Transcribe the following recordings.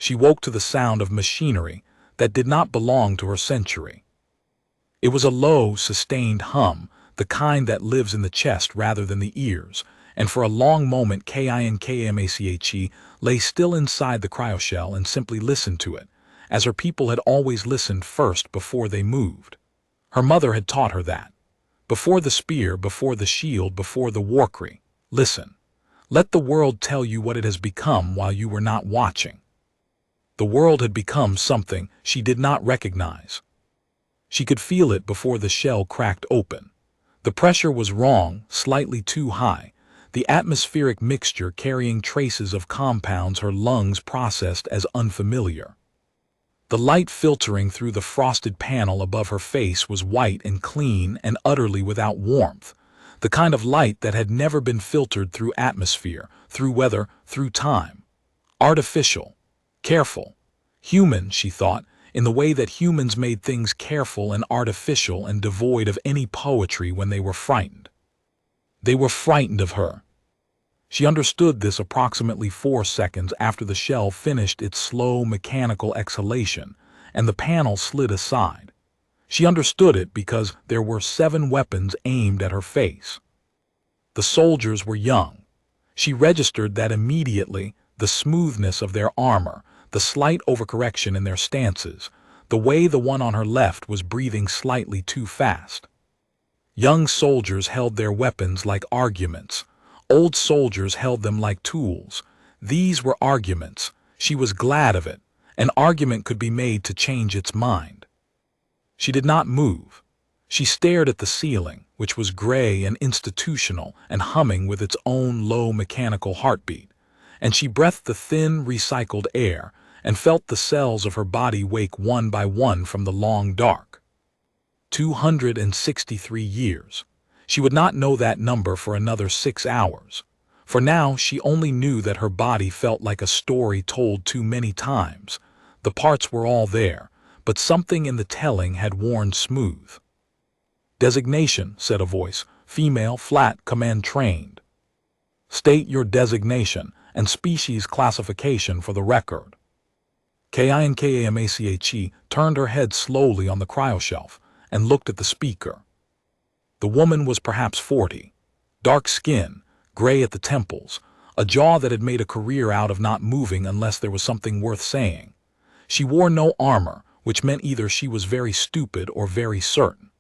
she woke to the sound of machinery that did not belong to her century. It was a low, sustained hum, the kind that lives in the chest rather than the ears, and for a long moment Kinkamache lay still inside the cryoshell and simply listened to it, as her people had always listened first before they moved. Her mother had taught her that. Before the spear, before the shield, before the warcry, listen. Let the world tell you what it has become while you were not watching. The world had become something she did not recognize. She could feel it before the shell cracked open. The pressure was wrong, slightly too high, the atmospheric mixture carrying traces of compounds her lungs processed as unfamiliar. The light filtering through the frosted panel above her face was white and clean and utterly without warmth, the kind of light that had never been filtered through atmosphere, through weather, through time. Artificial, careful, human, she thought, in the way that humans made things careful and artificial and devoid of any poetry when they were frightened. They were frightened of her. She understood this approximately 4 seconds after the shell finished its slow mechanical exhalation and the panel slid aside. She understood it because there were 7 weapons aimed at her face. The soldiers were young. She registered that immediately, the smoothness of their armor, the slight overcorrection in their stances, the way the one on her left was breathing slightly too fast. Young soldiers held their weapons like arguments. Old soldiers held them like tools. These were arguments. She was glad of it. An argument could be made to change its mind. She did not move. She stared at the ceiling, which was gray and institutional and humming with its own low mechanical heartbeat, and she breathed the thin, recycled air and felt the cells of her body wake one by one from the long dark. 263 years. She would not know that number for another 6 hours. For now she only knew that her body felt like a story told too many times. The parts were all there, but something in the telling had worn smooth. Designation, said a voice, female, flat, command trained. State your designation and species classification for the record. Kinkamache turned her head slowly on the cryoshelf and looked at the speaker. The woman was perhaps 40. Dark skin, gray at the temples, a jaw that had made a career out of not moving unless there was something worth saying. She wore no armor, which meant either she was very stupid or very certain.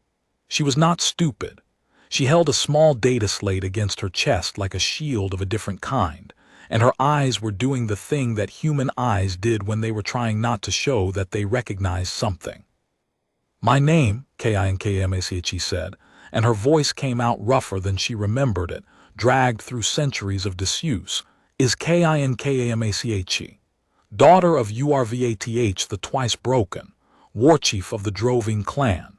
She was not stupid. She held a small data slate against her chest like a shield of a different kind, and her eyes were doing the thing that human eyes did when they were trying not to show that they recognized something. My name, Kinkamache said, and her voice came out rougher than she remembered it, dragged through centuries of disuse, is Kinkamache, daughter of Urvath the Twice Broken, war chief of the Droving clan,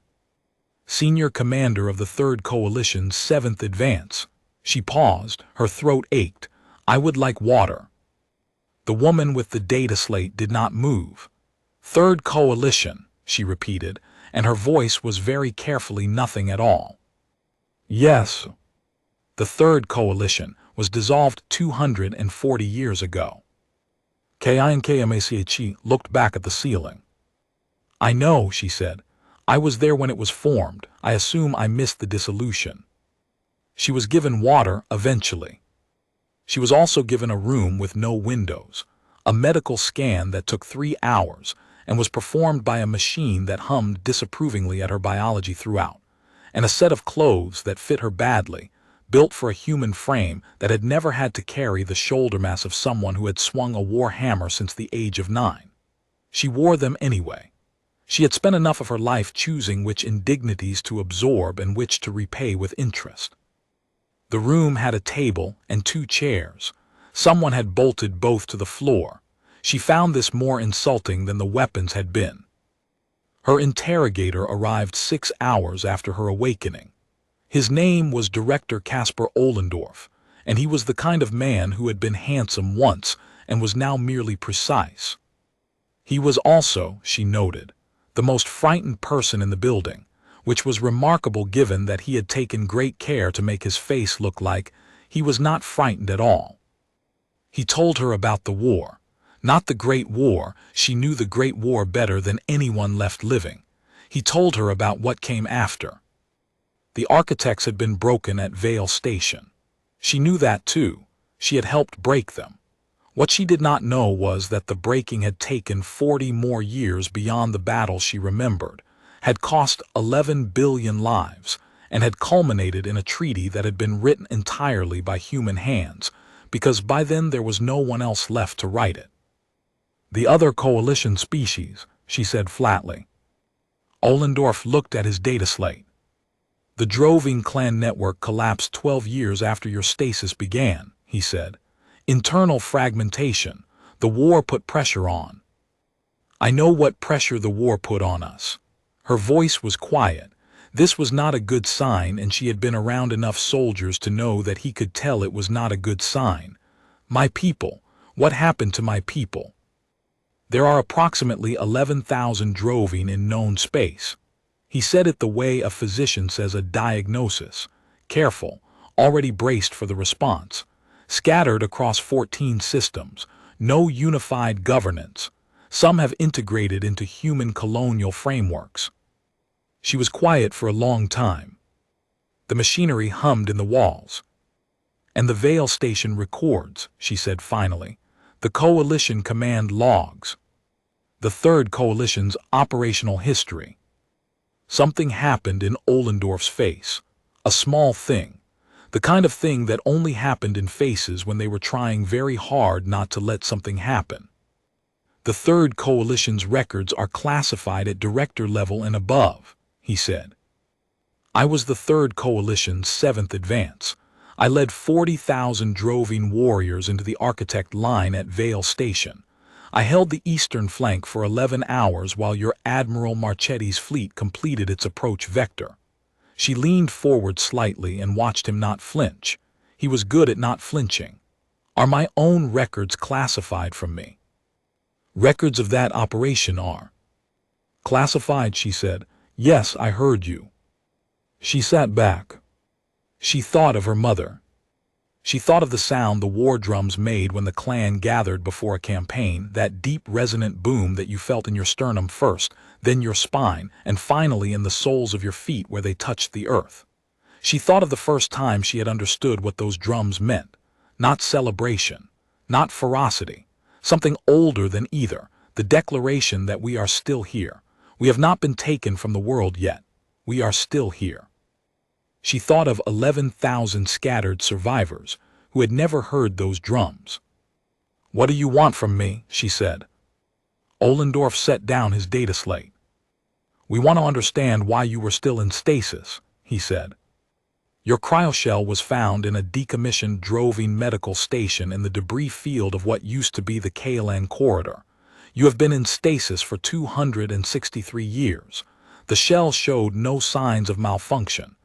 senior commander of the 3rd Coalition's 7th Advance. She paused, her throat ached. I would like water. The woman with the data slate did not move. 3rd Coalition, she repeated, and her voice was very carefully nothing at all. Yes. The 3rd Coalition was dissolved 240 years ago. Kinkamache looked back at the ceiling. I know, she said. I was there when it was formed. I assume I missed the dissolution. She was given water eventually. She was also given a room with no windows, a medical scan that took 3 hours and was performed by a machine that hummed disapprovingly at her biology throughout, and a set of clothes that fit her badly, built for a human frame that had never had to carry the shoulder mass of someone who had swung a war hammer since the age of 9. She wore them anyway. She had spent enough of her life choosing which indignities to absorb and which to repay with interest. The room had a table and 2 chairs. Someone had bolted both to the floor. She found this more insulting than the weapons had been. Her interrogator arrived 6 hours after her awakening. His name was Director Caspar Ohlendorf, and he was the kind of man who had been handsome once and was now merely precise. He was also, she noted, the most frightened person in the building, which was remarkable given that he had taken great care to make his face look like he was not frightened at all. He told her about the war, Not the Great War. She knew the Great War better than anyone left living. He told her about what came after. The architects had been broken at Vale Station. She knew that too. She had helped break them. What she did not know was that the breaking had taken 40 more years beyond the battle she remembered, had cost 11 billion lives, and had culminated in a treaty that had been written entirely by human hands, because by then there was no one else left to write it. The other coalition species, she said flatly. Ollendorf looked at his data slate. The Droving clan network collapsed 12 years after your stasis began, he said. Internal fragmentation. The war put pressure on. I know what pressure the war put on us. Her voice was quiet. This was not a good sign, and she had been around enough soldiers to know that he could tell it was not a good sign. My people. What happened to my people? There are approximately 11,000 Droving in known space. He said it the way a physician says a diagnosis. Careful, already braced for the response. Scattered across 14 systems, no unified governance. Some have integrated into human colonial frameworks. She was quiet for a long time. The machinery hummed in the walls. And the Vale Station records, she said finally. The Coalition command logs. The Third Coalition's operational history. Something happened in Ollendorf's face. A small thing. The kind of thing that only happened in faces when they were trying very hard not to let something happen. The Third Coalition's records are classified at director level and above, he said. I was the Third Coalition's 7th advance. I led 40,000 Droving warriors into the architect line at Vale Station. I held the eastern flank for 11 hours while your Admiral Marchetti's fleet completed its approach vector. She leaned forward slightly and watched him not flinch. He was good at not flinching. Are my own records classified from me? Records of that operation are. Classified, she said. Yes, I heard you. She sat back. She thought of her mother. She thought of the sound the war drums made when the clan gathered before a campaign, that deep resonant boom that you felt in your sternum first, then your spine, and finally in the soles of your feet where they touched the earth. She thought of the first time she had understood what those drums meant. Not celebration, not ferocity, something older than either, the declaration that we are still here. We have not been taken from the world yet. We are still here. She thought of 11,000 scattered survivors who had never heard those drums. What do you want from me? She said. Ollendorf set down his data slate. We want to understand why you were still in stasis, he said. Your cryoshell was found in a decommissioned Droving medical station in the debris field of what used to be the KLN corridor. You have been in stasis for 263 years. The shell showed no signs of malfunction.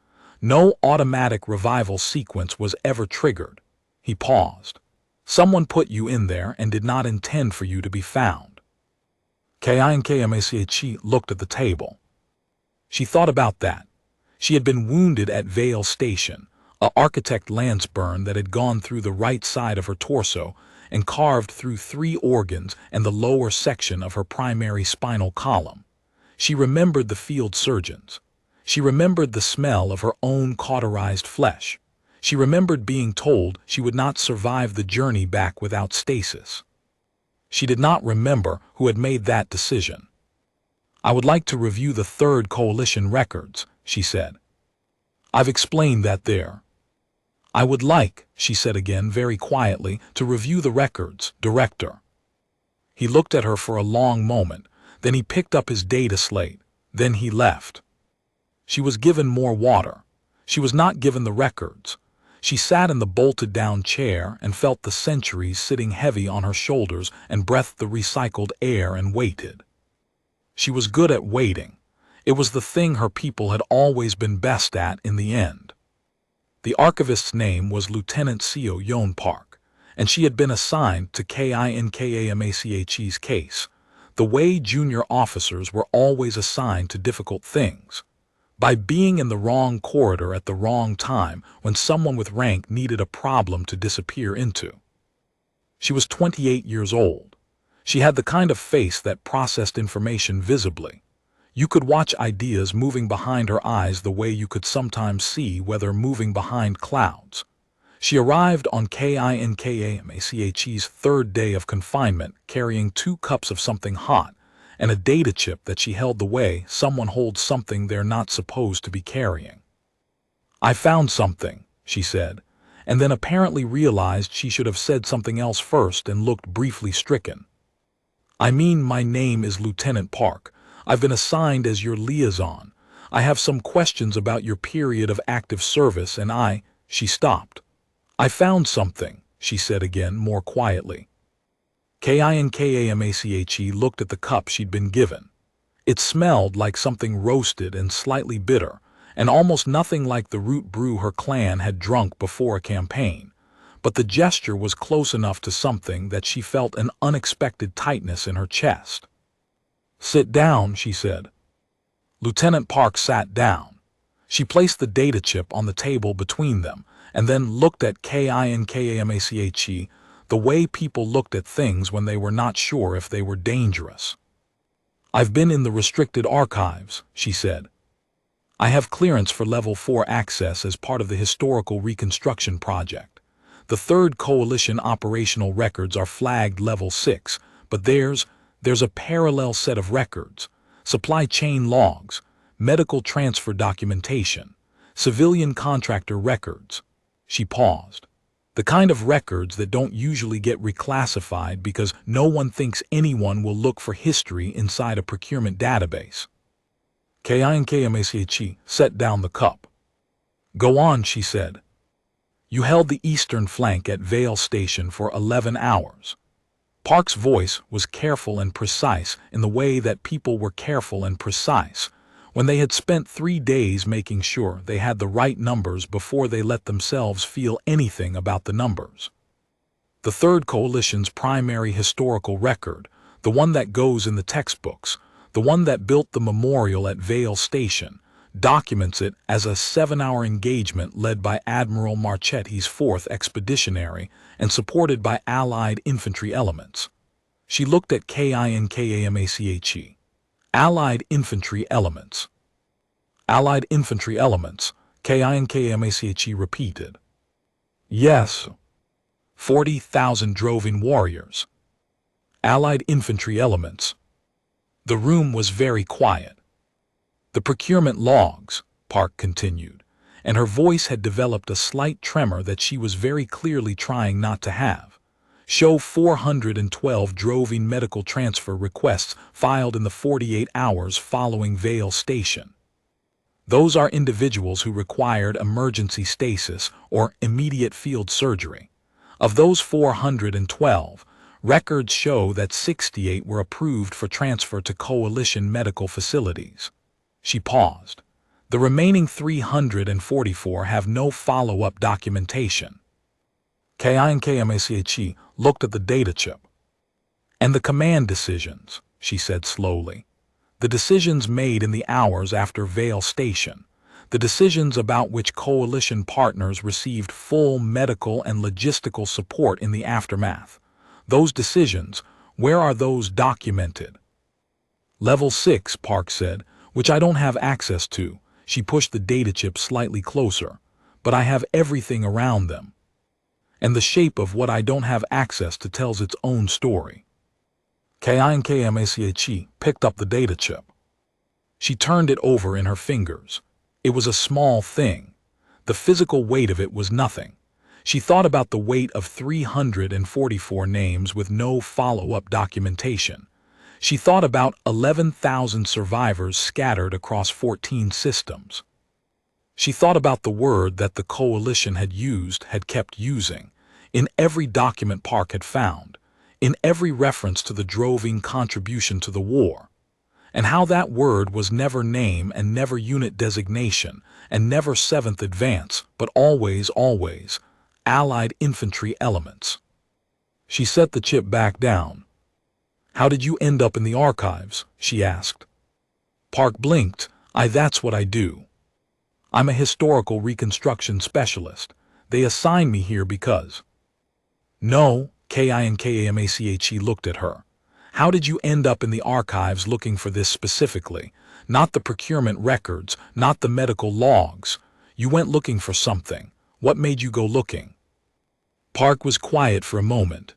No automatic revival sequence was ever triggered. He paused. Someone put you in there and did not intend for you to be found. KINKMACHE looked at the table. She thought about that. She had been wounded at Vale Station, a architect lance burn that had gone through the right side of her torso and carved through 3 organs and the lower section of her primary spinal column. She remembered the field surgeons. She remembered the smell of her own cauterized flesh. She remembered being told she would not survive the journey back without stasis. She did not remember who had made that decision. I would like to review the Third Coalition records, she said. I've explained that there. I would like, she said again very quietly, to review the records, Director. He looked at her for a long moment, then he picked up his data slate, then he left. She was given more water. She was not given the records. She sat in the bolted-down chair and felt the centuries sitting heavy on her shoulders and breathed the recycled air and waited. She was good at waiting. It was the thing her people had always been best at in the end. The archivist's name was Lieutenant Seo Yon Park, and she had been assigned to KINKAMACHE's case, the way junior officers were always assigned to difficult things. By being in the wrong corridor at the wrong time when someone with rank needed a problem to disappear into. She was 28 years old. She had the kind of face that processed information visibly. You could watch ideas moving behind her eyes the way you could sometimes see weather moving behind clouds. She arrived on KINKAMACHE's third day of confinement carrying 2 cups of something hot and a data chip that she held the way someone holds something they're not supposed to be carrying. "I found something," she said, and then apparently realized she should have said something else first and looked briefly stricken. "I mean, my name is Lieutenant Park. I've been assigned as your liaison. I have some questions about your period of active service and She stopped. "I found something," she said again, more quietly. KINKAMACHE looked at the cup she'd been given. It smelled like something roasted and slightly bitter, and almost nothing like the root brew her clan had drunk before a campaign. But the gesture was close enough to something that she felt an unexpected tightness in her chest. "Sit down," she said. Lieutenant Park sat down. She placed the data chip on the table between them, and then looked at KINKAMACHE the way people looked at things when they were not sure if they were dangerous. "I've been in the restricted archives," she said. "I have clearance for Level 4 access as part of the Historical Reconstruction Project. The 3rd Coalition operational records are flagged Level 6, but there's a parallel set of records: supply chain logs, medical transfer documentation, civilian contractor records." She paused. "The kind of records that don't usually get reclassified because no one thinks anyone will look for history inside a procurement database." KINKAMACHE set down the cup. "Go on," she said. "You held the eastern flank at Vale Station for 11 hours. Park's voice was careful and precise in the way that people were careful and precise when they had spent 3 days making sure they had the right numbers before they let themselves feel anything about the numbers. The 3rd Coalition's primary historical record, the one that goes in the textbooks, the one that built the memorial at Vale Station, documents it as a 7-hour engagement led by Admiral Marchetti's 4th Expeditionary and supported by Allied infantry elements." She looked at KINKAMACHE. "Allied infantry elements." "Allied infantry elements," KINKAMACHE repeated. "Yes. 40,000 droving warriors. Allied infantry elements." The room was very quiet. "The procurement logs," Park continued, and her voice had developed a slight tremor that she was very clearly trying not to have, "show 412 droving medical transfer requests filed in the 48 hours following Vale Station. Those are individuals who required emergency stasis or immediate field surgery. Of those 412, records show that 68 were approved for transfer to coalition medical facilities." She paused. "The remaining 344 have no follow-up documentation." KINKAMACHE looked at the data chip. "And the command decisions," she said slowly. "The decisions made in the hours after Vale Station. The decisions about which coalition partners received full medical and logistical support in the aftermath. Those decisions, where are those documented?" "Level 6, Park said, "which I don't have access to." She pushed the data chip slightly closer. "But I have everything around them. And the shape of what I don't have access to tells its own story." KINKAMACHE picked up the data chip. She turned it over in her fingers. It was a small thing. The physical weight of it was nothing. She thought about the weight of 344 names with no follow-up documentation. She thought about 11,000 survivors scattered across 14 systems. She thought about the word that the coalition had kept using, in every document Park had found, in every reference to the droving contribution to the war, and how that word was never name and never unit designation and never 7th Advance, but always, Allied infantry elements. She set the chip back down. "How did you end up in the archives?" she asked. Park blinked. That's what I do. I'm a historical reconstruction specialist. They assigned me here because..." "No," KINKAMACHE looked at her. How did you end up in the archives looking for this specifically? Not the procurement records, not the medical logs. You went looking for something. What made you go looking? Park was quiet for a moment.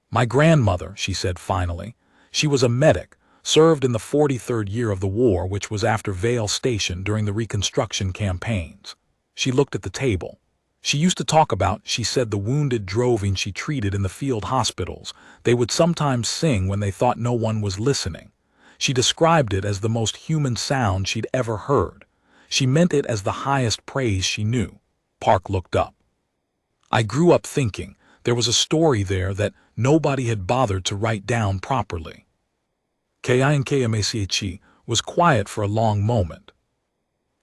My grandmother, she said finally. She was a medic, served in the 43rd year of the war, which was after Vale Station during the Reconstruction campaigns. She looked at the table. She used to talk about, she said, the wounded droving she treated in the field hospitals. They would sometimes sing when they thought no one was listening. She described it as the most human sound she'd ever heard. She meant it as the highest praise she knew. Park looked up. I grew up thinking there was a story there that nobody had bothered to write down properly. Kinkmache was quiet for a long moment.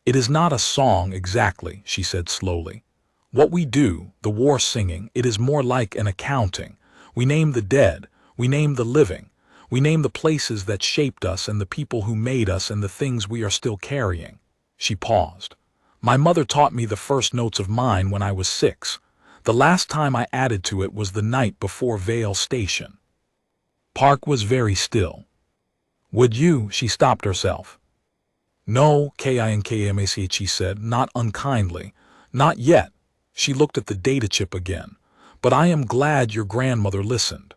It is not a song exactly, she said slowly. What we do, the war singing, it is more like an accounting. We name the dead, we name the living, we name the places that shaped us and the people who made us and the things we are still carrying. She paused. My mother taught me the first notes of mine when I was 6. The last time I added to it was the night before Vale Station. Park was very still. Would you? She stopped herself. No, Kinkmache, she said, not unkindly. Not yet. She looked at the data chip again. But I am glad your grandmother listened.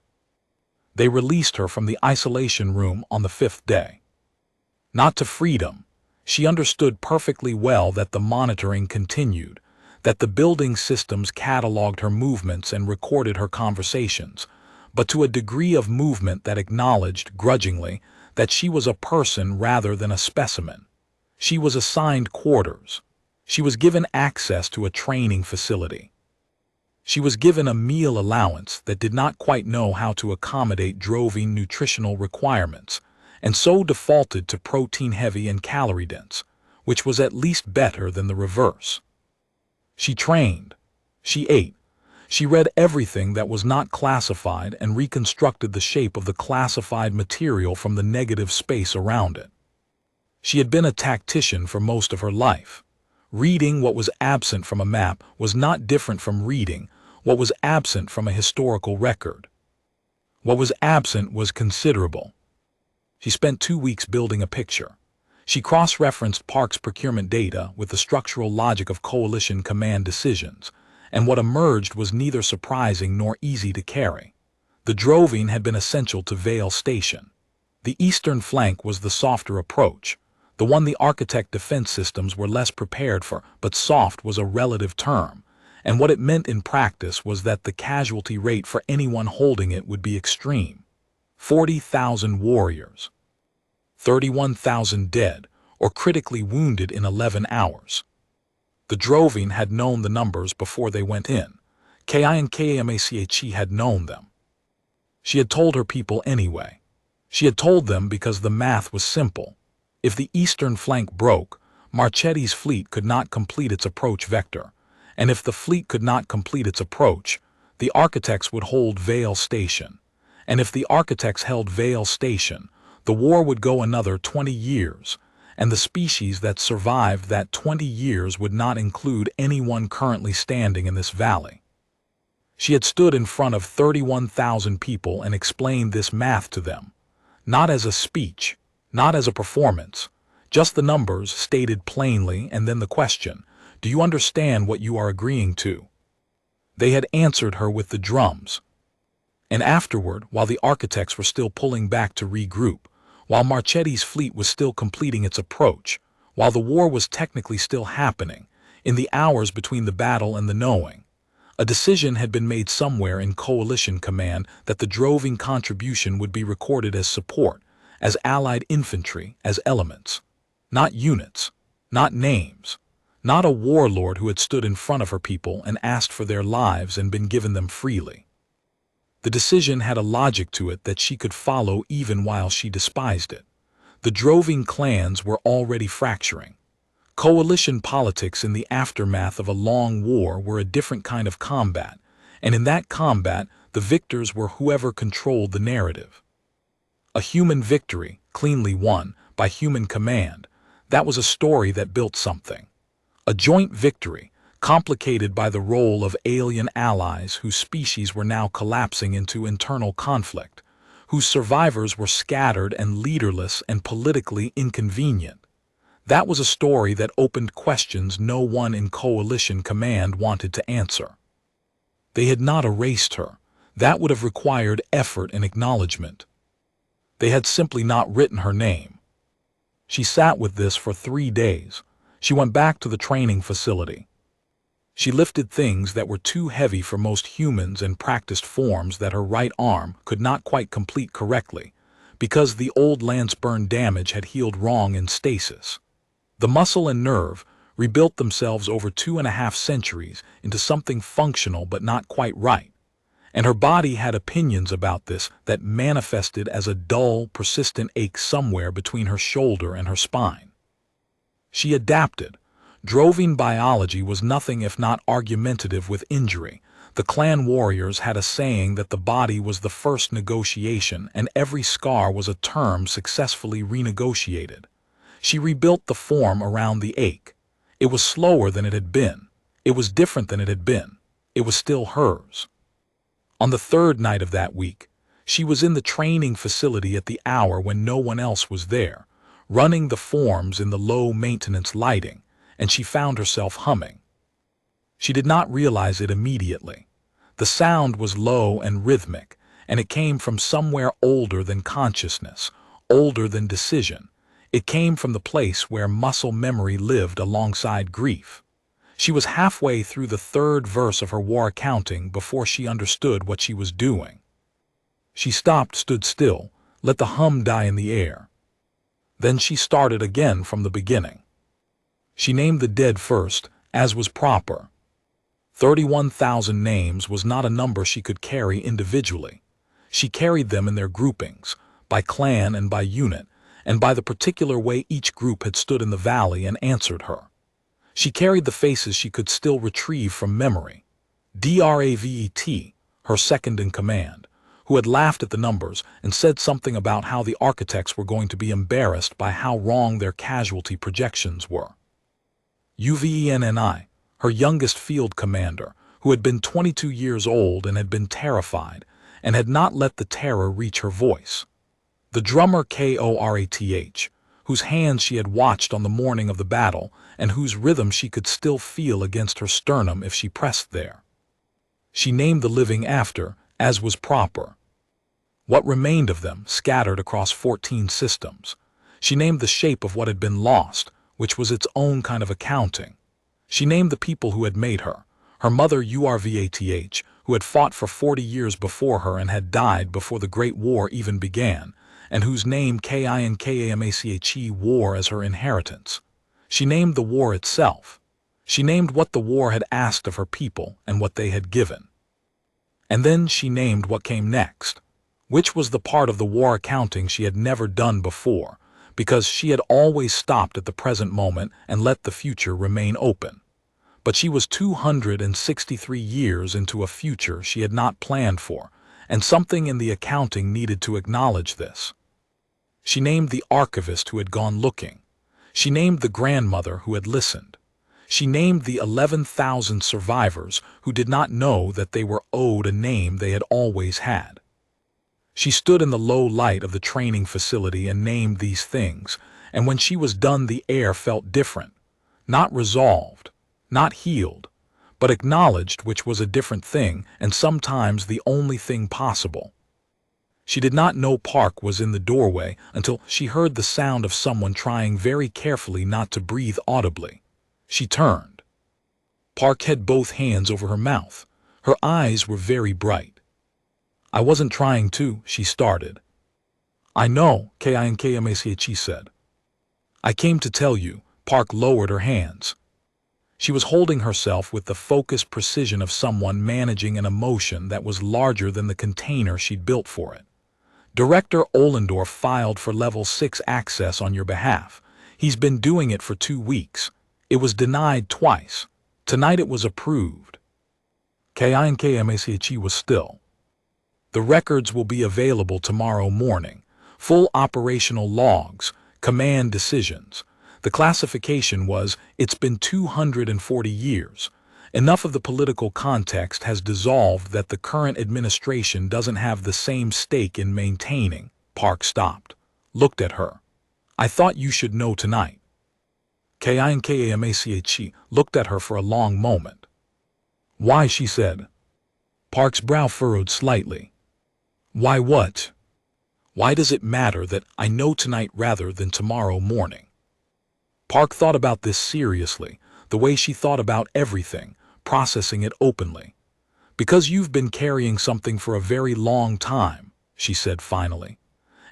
They released her from the isolation room on the 5th day. Not to freedom. She understood perfectly well that the monitoring continued, that the building systems cataloged her movements and recorded her conversations, but to a degree of movement that acknowledged, grudgingly, that she was a person rather than a specimen. She was assigned quarters. She was given access to a training facility. She was given a meal allowance that did not quite know how to accommodate droving nutritional requirements, and so defaulted to protein-heavy and calorie-dense, which was at least better than the reverse. She trained. She ate. She read everything that was not classified and reconstructed the shape of the classified material from the negative space around it. She had been a tactician for most of her life. Reading what was absent from a map was not different from reading what was absent from a historical record. What was absent was considerable. She spent 2 weeks building a picture. She cross-referenced Park's procurement data with the structural logic of coalition command decisions, and what emerged was neither surprising nor easy to carry. The droving had been essential to Vale Station. The eastern flank was the softer approach, the one the architect defense systems were less prepared for, but soft was a relative term, and what it meant in practice was that the casualty rate for anyone holding it would be extreme. 40,000 warriors. 31,000 dead or critically wounded in 11 hours. The droving had known the numbers before they went in. Kinkmache had known them. She had told her people anyway. She had told them because the math was simple. If the eastern flank broke, Marchetti's fleet could not complete its approach vector, and if the fleet could not complete its approach, the architects would hold Vale Station, and if the architects held Vale Station, the war would go another 20 years, and the species that survived that 20 years would not include anyone currently standing in this valley. She had stood in front of 31,000 people and explained this math to them, not as a speech, not as a performance, just the numbers stated plainly, and then the question, do you understand what you are agreeing to? They had answered her with the drums. And afterward, while the architects were still pulling back to regroup, while Marchetti's fleet was still completing its approach, while the war was technically still happening, in the hours between the battle and the knowing, a decision had been made somewhere in coalition command that the droving contribution would be recorded as support, as allied infantry, as elements, not units, not names, not a warlord who had stood in front of her people and asked for their lives and been given them freely. The decision had a logic to it that she could follow even while she despised it. The droving clans were already fracturing. Coalition politics in the aftermath of a long war were a different kind of combat, and in that combat the victors were whoever controlled the narrative. A human victory, cleanly won, by human command, that was a story that built something. A joint victory, complicated by the role of alien allies whose species were now collapsing into internal conflict, whose survivors were scattered and leaderless and politically inconvenient. That was a story that opened questions no one in Coalition Command wanted to answer. They had not erased her. That would have required effort and acknowledgement. They had simply not written her name. She sat with this for 3 days. She went back to the training facility. She lifted things that were too heavy for most humans and practiced forms that her right arm could not quite complete correctly, because the old lance burn damage had healed wrong in stasis. The muscle and nerve rebuilt themselves over 2.5 centuries into something functional but not quite right, and her body had opinions about this that manifested as a dull, persistent ache somewhere between her shoulder and her spine. She adapted. Droving biology was nothing if not argumentative with injury. The clan warriors had a saying that the body was the first negotiation and every scar was a term successfully renegotiated. She rebuilt the form around the ache. It was slower than it had been. It was different than it had been. It was still hers. On the 3rd night of that week, she was in the training facility at the hour when no one else was there, running the forms in the low-maintenance lighting, and she found herself humming. She did not realize it immediately. The sound was low and rhythmic, and it came from somewhere older than consciousness, older than decision. It came from the place where muscle memory lived alongside grief. She was halfway through the 3rd verse of her war accounting before she understood what she was doing. She stopped, stood still, let the hum die in the air. Then she started again from the beginning. She named the dead first, as was proper. 31,000 names was not a number she could carry individually. She carried them in their groupings, by clan and by unit, and by the particular way each group had stood in the valley and answered her. She carried the faces she could still retrieve from memory. Dravet, her second in command, who had laughed at the numbers and said something about how the architects were going to be embarrassed by how wrong their casualty projections were. Uvenni, her youngest field commander, who had been 22 years old and had been terrified, and had not let the terror reach her voice. The drummer Korath, whose hands she had watched on the morning of the battle, and whose rhythm she could still feel against her sternum if she pressed there. She named the living after, as was proper. What remained of them, scattered across 14 systems. She named the shape of what had been lost, which was its own kind of accounting. She named the people who had made her. Her mother Urvath, who had fought for 40 years before her and had died before the Great War even began, and whose name Kinkamache wore as her inheritance. She named the war itself. She named what the war had asked of her people and what they had given. And then she named what came next, which was the part of the war accounting she had never done before, because she had always stopped at the present moment and let the future remain open. But she was 263 years into a future she had not planned for, and something in the accounting needed to acknowledge this. She named the archivist who had gone looking. She named the grandmother who had listened. She named the 11,000 survivors who did not know that they were owed a name they had always had. She stood in the low light of the training facility and named these things, and when she was done the air felt different, not resolved, not healed, but acknowledged, which was a different thing and sometimes the only thing possible. She did not know Park was in the doorway until she heard the sound of someone trying very carefully not to breathe audibly. She turned. Park had both hands over her mouth. Her eyes were very bright. "I wasn't trying to," she started. "I know," Kinkamache said. "I came to tell you." Park lowered her hands. She was holding herself with the focused precision of someone managing an emotion that was larger than the container she'd built for it. "Director Ollendorf filed for Level 6 access on your behalf. He's been doing it for 2 weeks. It was denied twice. Tonight it was approved." Kinkamache was still. "The records will be available tomorrow morning. Full operational logs, command decisions. The classification was, it's been 240 years. Enough of the political context has dissolved that the current administration doesn't have the same stake in maintaining. Park stopped, looked at her. I thought you should know tonight. Kinkamache looked at her for a long moment. Why, she said. Park's brow furrowed slightly. Why what? Why does it matter that I know tonight rather than tomorrow morning? Park thought about this seriously, the way she thought about everything, processing it openly. Because you've been carrying something for a very long time, she said finally.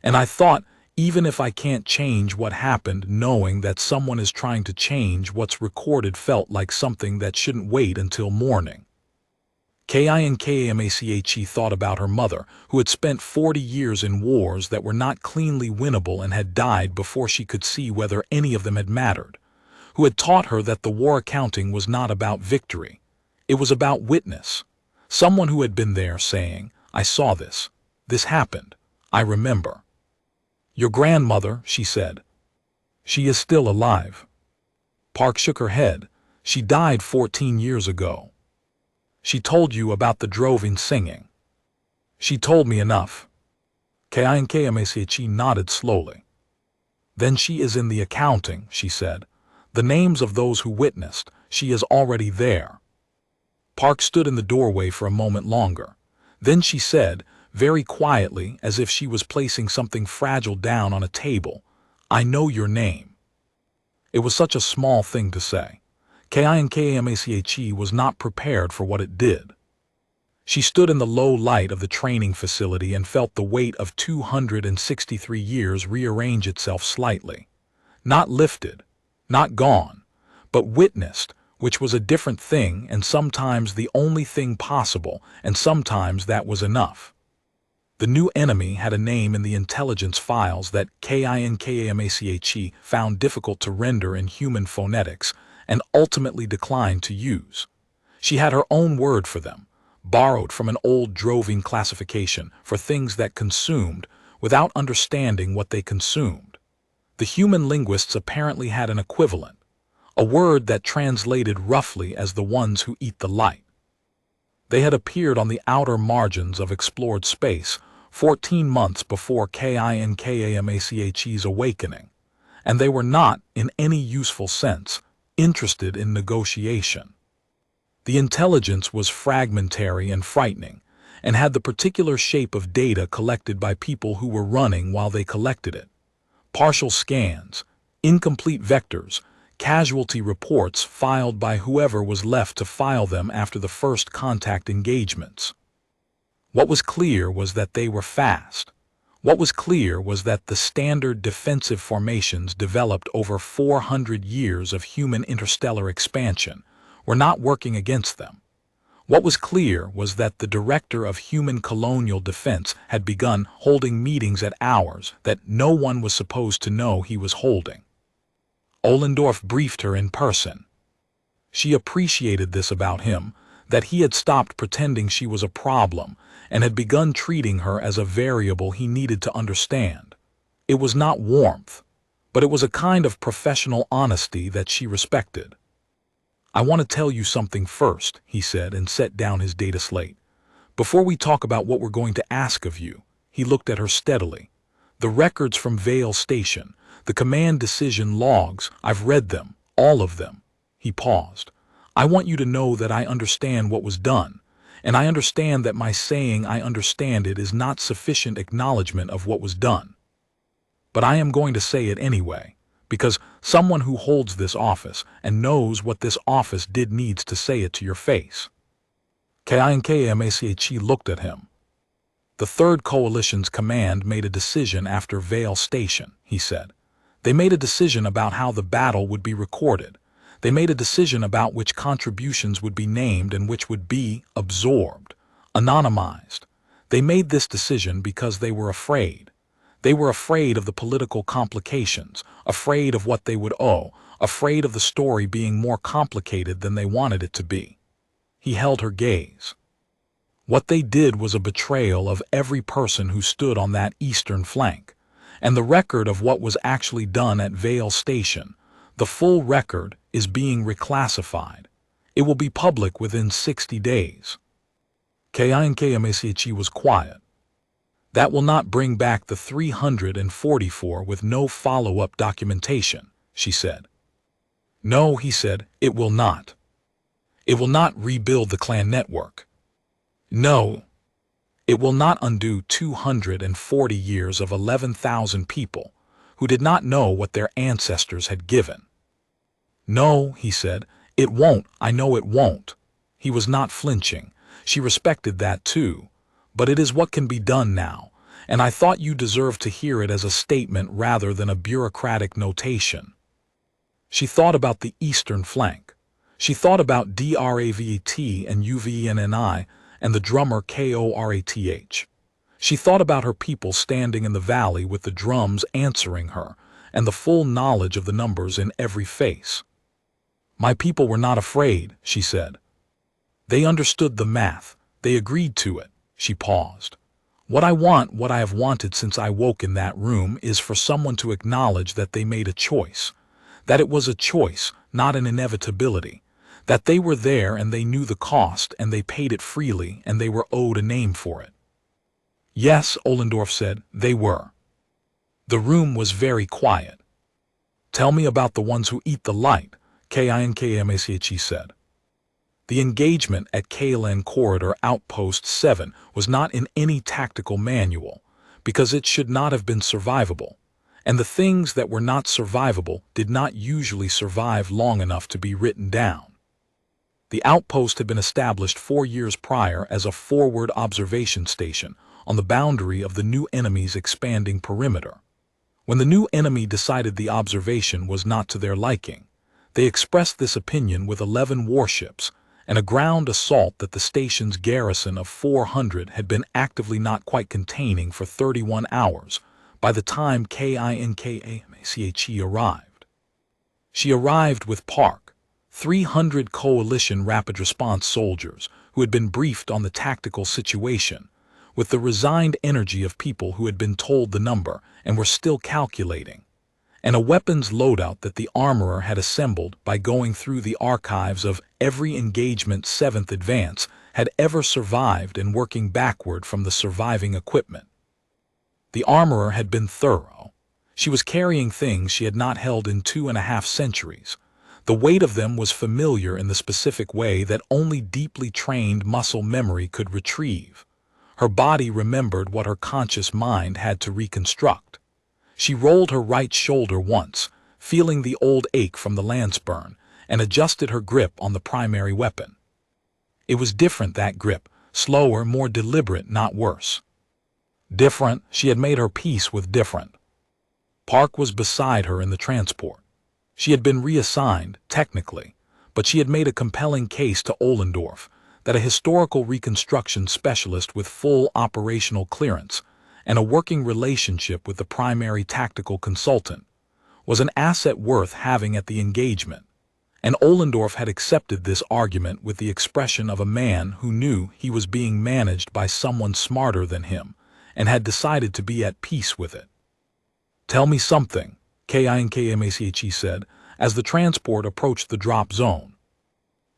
And I thought, even if I can't change what happened, knowing that someone is trying to change what's recorded felt like something that shouldn't wait until morning. Kinkamache thought about her mother, who had spent 40 years in wars that were not cleanly winnable and had died before she could see whether any of them had mattered, who had taught her that the war accounting was not about victory. It was about witness. Someone who had been there saying, I saw this. This happened. I remember. Your grandmother, she said. She is still alive. Park shook her head. She died 14 years ago. She told you about the droving singing. She told me enough. Kinkamache nodded slowly. Then she is in the accounting, she said. The names of those who witnessed, she is already there. Park stood in the doorway for a moment longer. Then she said, very quietly, as if she was placing something fragile down on a table, I know your name. It was such a small thing to say. Kinkamache was not prepared for what it did. She stood in the low light of the training facility and felt the weight of 263 years rearrange itself slightly. Not lifted, not gone, but witnessed, which was a different thing and sometimes the only thing possible, and sometimes that was enough. The new enemy had a name in the intelligence files that Kinkamache found difficult to render in human phonetics and ultimately declined to use. She had her own word for them, borrowed from an old droving classification for things that consumed without understanding what they consumed. The human linguists apparently had an equivalent, a word that translated roughly as the ones who eat the light. They had appeared on the outer margins of explored space 14 months before Kinkamache's awakening, and they were not, in any useful sense, interested in negotiation. The intelligence was fragmentary and frightening, and had the particular shape of data collected by people who were running while they collected it. Partial scans, incomplete vectors, casualty reports filed by whoever was left to file them after the first contact engagements. What was clear was that they were fast. What was clear was that the standard defensive formations developed over 400 years of human interstellar expansion were not working against them. What was clear was that the director of human colonial defense had begun holding meetings at hours that no one was supposed to know he was holding. Ohlendorf briefed her in person. She appreciated this about him, that he had stopped pretending she was a problem and had begun treating her as a variable he needed to understand. It was not warmth, but it was a kind of professional honesty that she respected. I want to tell you something first, he said, and set down his data slate. Before we talk about what we're going to ask of you, he looked at her steadily. The records from Vale Station, the command decision logs, I've read them, all of them. He paused. I want you to know that I understand what was done, and I understand that my saying I understand it is not sufficient acknowledgement of what was done. But I am going to say it anyway, because someone who holds this office and knows what this office did needs to say it to your face. Kinkamache looked at him. The Third Coalition's command made a decision after Vale Station, he said. They made a decision about how the battle would be recorded. They made a decision about which contributions would be named and which would be absorbed, anonymized. They made this decision because they were afraid. They were afraid of the political complications, afraid of what they would owe, afraid of the story being more complicated than they wanted it to be. He held her gaze. What they did was a betrayal of every person who stood on that eastern flank, and the record of what was actually done at Vale Station, the full record, is being reclassified. It will be public within 60 days. Kinkamachi was quiet. That will not bring back the 344 with no follow-up documentation, she said. No, he said, it will not. It will not rebuild the clan network. No, it will not undo 240 years of 11,000 people who did not know what their ancestors had given. No, he said, it won't, I know it won't. He was not flinching. She respected that too. But it is what can be done now, and I thought you deserved to hear it as a statement rather than a bureaucratic notation. She thought about the eastern flank. She thought about DRAVET and UVNNI and the drummer KORATH. She thought about her people standing in the valley with the drums answering her and the full knowledge of the numbers in every face. My people were not afraid, she said. They understood the math. They agreed to it. She paused. What I want, what I have wanted since I woke in that room, is for someone to acknowledge that they made a choice. That it was a choice, not an inevitability. That they were there and they knew the cost and they paid it freely and they were owed a name for it. Yes, Ollendorf said, they were. The room was very quiet. Tell me about the ones who eat the light, Kinkamachi said. The engagement at KLN Corridor Outpost 7 was not in any tactical manual, because it should not have been survivable, and the things that were not survivable did not usually survive long enough to be written down. The outpost had been established 4 years prior as a forward observation station on the boundary of the new enemy's expanding perimeter. When the new enemy decided the observation was not to their liking, they expressed this opinion with 11 warships and a ground assault that the station's garrison of 400 had been actively not quite containing for 31 hours by the time Kinkamachi arrived. She arrived with Park, 300 coalition rapid response soldiers who had been briefed on the tactical situation, with the resigned energy of people who had been told the number and were still calculating, and a weapons loadout that the armorer had assembled by going through the archives of every engagement 7th advance had ever survived and working backward from the surviving equipment. The armorer had been thorough. She was carrying things she had not held in 2.5 centuries. The weight of them was familiar in the specific way that only deeply trained muscle memory could retrieve. Her body remembered what her conscious mind had to reconstruct. She rolled her right shoulder once, feeling the old ache from the lance burn, and adjusted her grip on the primary weapon. It was different, that grip, slower, more deliberate, not worse. Different, she had made her peace with different. Park was beside her in the transport. She had been reassigned, technically, but she had made a compelling case to Ollendorf that a historical reconstruction specialist with full operational clearance and a working relationship with the primary tactical consultant was an asset worth having at the engagement, and Ollendorf had accepted this argument with the expression of a man who knew he was being managed by someone smarter than him and had decided to be at peace with it. Tell me something, Kinkamachi said, as the transport approached the drop zone.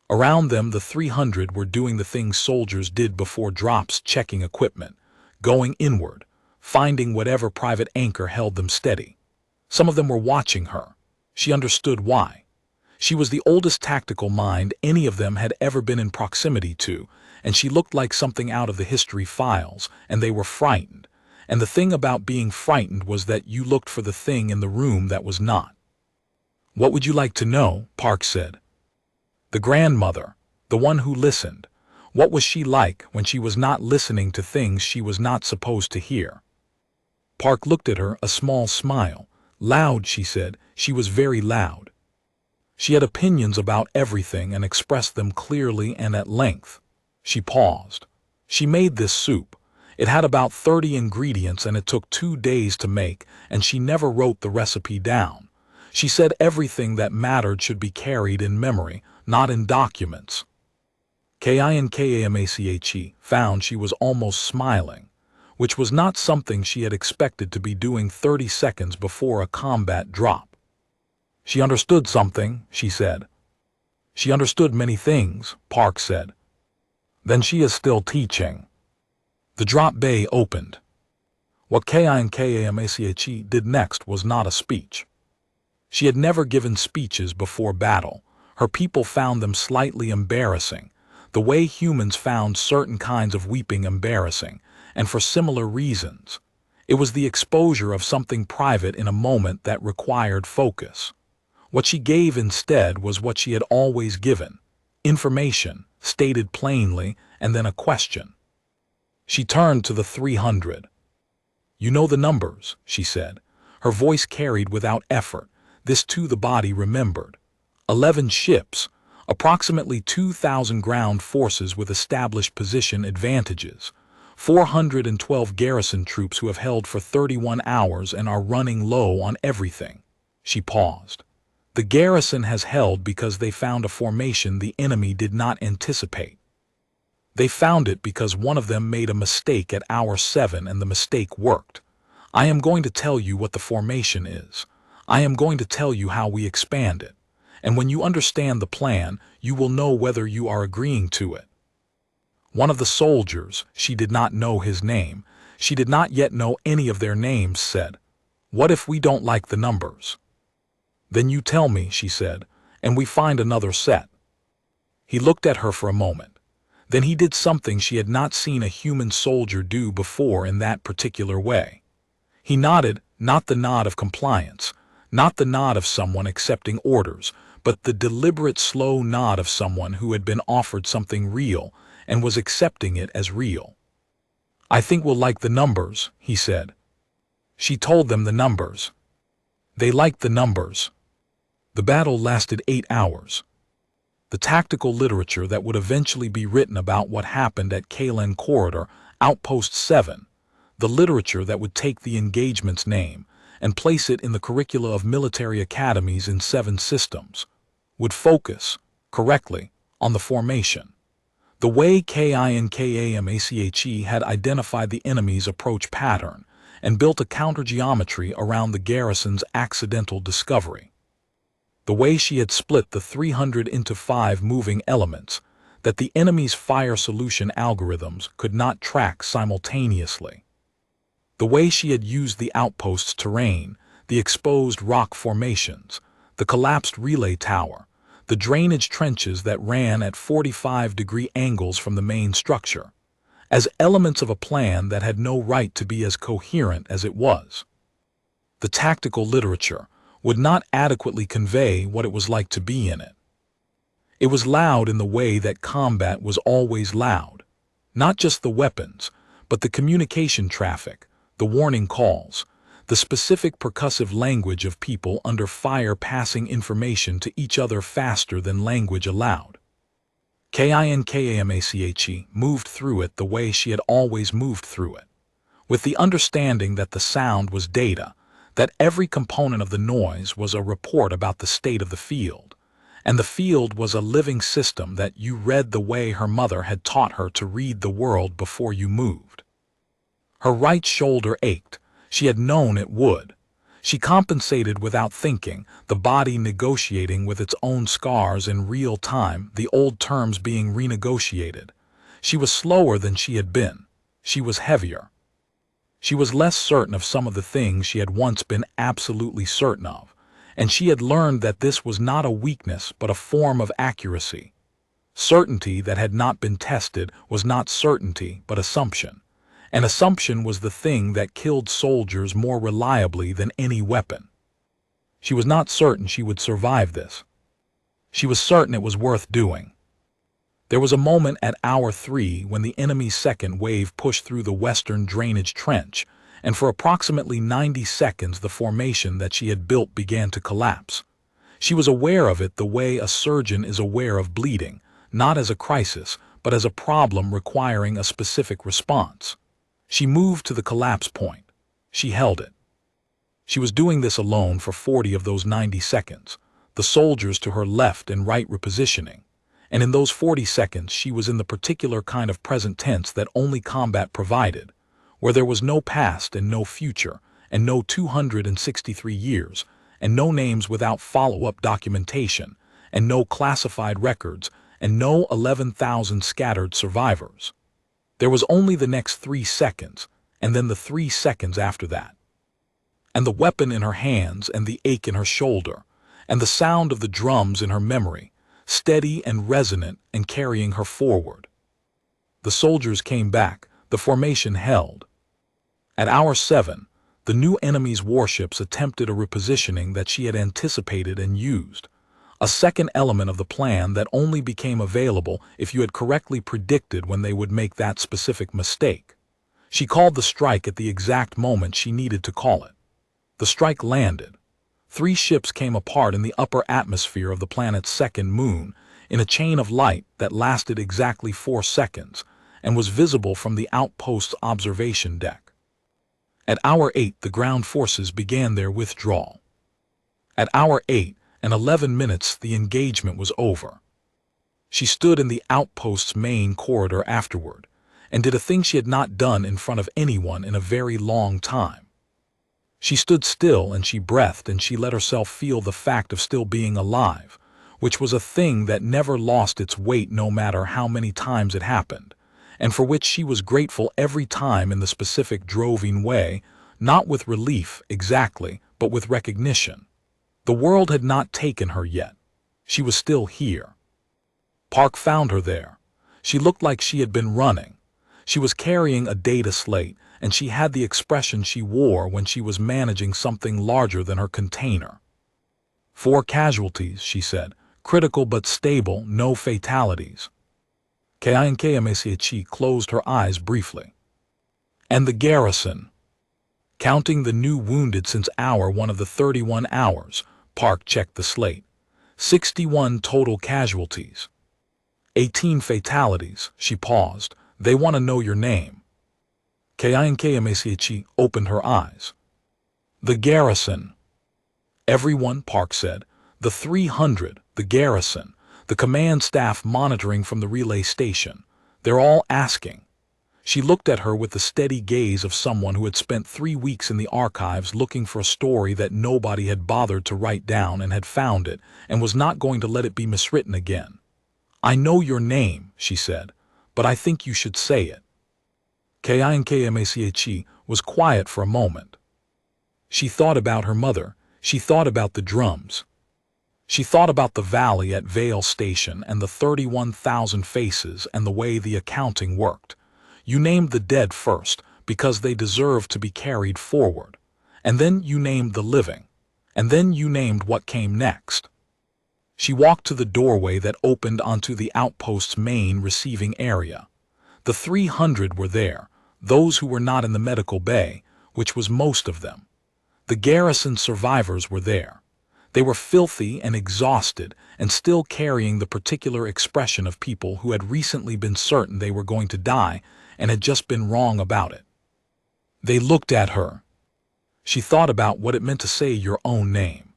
Around them, the 300 were doing the things soldiers did before drops, checking equipment, going inward, finding whatever private anchor held them steady. Some of them were watching her. She understood why. She was the oldest tactical mind any of them had ever been in proximity to, and she looked like something out of the history files, and they were frightened. And the thing about being frightened was that you looked for the thing in the room that was not. What would you like to know? Park said. The grandmother, the one who listened. What was she like when she was not listening to things she was not supposed to hear? Park looked at her, a small smile. Loud, she said. She was very loud. She had opinions about everything and expressed them clearly and at length. She paused. She made this soup. It had about 30 ingredients and it took 2 days to make, and she never wrote the recipe down. She said everything that mattered should be carried in memory, not in documents. Kinkamachi found she was almost smiling, which was not something she had expected to be doing 30 seconds before a combat drop. She understood something, she said. She understood many things, Park said. Then she is still teaching. The drop bay opened. What Kinkaamache did next was not a speech. She had never given speeches before battle. Her people found them slightly embarrassing, the way humans found certain kinds of weeping embarrassing, and for similar reasons. It was the exposure of something private in a moment that required focus. What she gave instead was what she had always given: information, stated plainly, and then a question. She turned to the 300. You know the numbers, she said. Her voice carried without effort. This too the body remembered. 11 ships, approximately 2,000 ground forces with established position advantages, 412 garrison troops who have held for 31 hours and are running low on everything. She paused. The garrison has held because they found a formation the enemy did not anticipate. They found it because one of them made a mistake at hour 7 and the mistake worked. I am going to tell you what the formation is. I am going to tell you how we expand it. And when you understand the plan, you will know whether you are agreeing to it. One of the soldiers, she did not know his name, she did not yet know any of their names, said, "What if we don't like the numbers?" "Then you tell me," she said, "and we find another set." He looked at her for a moment. Then he did something she had not seen a human soldier do before in that particular way. He nodded, not the nod of compliance, not the nod of someone accepting orders, but the deliberate slow nod of someone who had been offered something real and was accepting it as real. "I think we'll like the numbers," he said. She told them the numbers. They liked the numbers. The battle lasted 8 hours. The tactical literature that would eventually be written about what happened at Kalen Corridor, Outpost 7, the literature that would take the engagement's name and place it in the curricula of military academies in 7 systems, would focus, correctly, on the formation. The way Kinkaamache had identified the enemy's approach pattern and built a countergeometry around the garrison's accidental discovery. The way she had split the 300 into 5 moving elements that the enemy's fire solution algorithms could not track simultaneously. The way she had used the outpost's terrain, the exposed rock formations, the collapsed relay tower, the drainage trenches that ran at 45-degree angles from the main structure, as elements of a plan that had no right to be as coherent as it was. The tactical literature would not adequately convey what it was like to be in it. It was loud in the way that combat was always loud, not just the weapons, but the communication traffic, the warning calls, the specific percussive language of people under fire passing information to each other faster than language allowed. Kinkaamache moved through it the way she had always moved through it, with the understanding that the sound was data, that every component of the noise was a report about the state of the field, and the field was a living system that you read the way her mother had taught her to read the world before you moved. Her right shoulder ached. She had known it would. She compensated without thinking, the body negotiating with its own scars in real time, the old terms being renegotiated. She was slower than she had been. She was heavier. She was less certain of some of the things she had once been absolutely certain of, and she had learned that this was not a weakness but a form of accuracy. Certainty that had not been tested was not certainty but assumption, and assumption was the thing that killed soldiers more reliably than any weapon. She was not certain she would survive this. She was certain it was worth doing. There was a moment at hour 3 when the enemy's second wave pushed through the western drainage trench, and for approximately 90 seconds the formation that she had built began to collapse. She was aware of it the way a surgeon is aware of bleeding, not as a crisis, but as a problem requiring a specific response. She moved to the collapse point. She held it. She was doing this alone for 40 of those 90 seconds, the soldiers to her left and right repositioning. And in those 40 seconds she was in the particular kind of present tense that only combat provided, where there was no past and no future, and no 263 years, and no names without follow-up documentation, and no classified records, and no 11,000 scattered survivors. There was only the next 3 seconds, and then the 3 seconds after that. And the weapon in her hands, and the ache in her shoulder, and the sound of the drums in her memory, steady and resonant and carrying her forward. The soldiers came back, the formation held. At hour 7, the new enemy's warships attempted a repositioning that she had anticipated and used, a second element of the plan that only became available if you had correctly predicted when they would make that specific mistake. She called the strike at the exact moment she needed to call it. The strike landed. 3 ships came apart in the upper atmosphere of the planet's second moon, in a chain of light that lasted exactly 4 seconds, and was visible from the outpost's observation deck. At hour 8, the ground forces began their withdrawal. At hour 8 and 11 minutes, the engagement was over. She stood in the outpost's main corridor afterward, and did a thing she had not done in front of anyone in a very long time. She stood still and she breathed and she let herself feel the fact of still being alive, which was a thing that never lost its weight no matter how many times it happened, and for which she was grateful every time in the specific droving way, not with relief exactly, but with recognition. The world had not taken her yet. She was still here. Park found her there. She looked like she had been running. She was carrying a data slate, and she had the expression she wore when she was managing something larger than her container. 4 casualties, she said. Critical but stable, no fatalities. She closed her eyes briefly. And the garrison. Counting the new wounded since hour 1 of the 31 hours, Park checked the slate. 61 total casualties. 18 fatalities. She paused. They want to know your name. She opened her eyes. The garrison. Everyone, Park said. The 300, the garrison, the command staff monitoring from the relay station. They're all asking. She looked at her with the steady gaze of someone who had spent 3 weeks in the archives looking for a story that nobody had bothered to write down and had found it and was not going to let it be miswritten again. I know your name, she said, but I think you should say it. She was quiet for a moment. She thought about her mother. She thought about the drums. She thought about the valley at Vale Station and the 31,000 faces and the way the accounting worked. You named the dead first because they deserved to be carried forward. And then you named the living. And then you named what came next. She walked to the doorway that opened onto the outpost's main receiving area. The 300 were there, those who were not in the medical bay, which was most of them. The garrison survivors were there. They were filthy and exhausted and still carrying the particular expression of people who had recently been certain they were going to die and had just been wrong about it. They looked at her. She thought about what it meant to say your own name.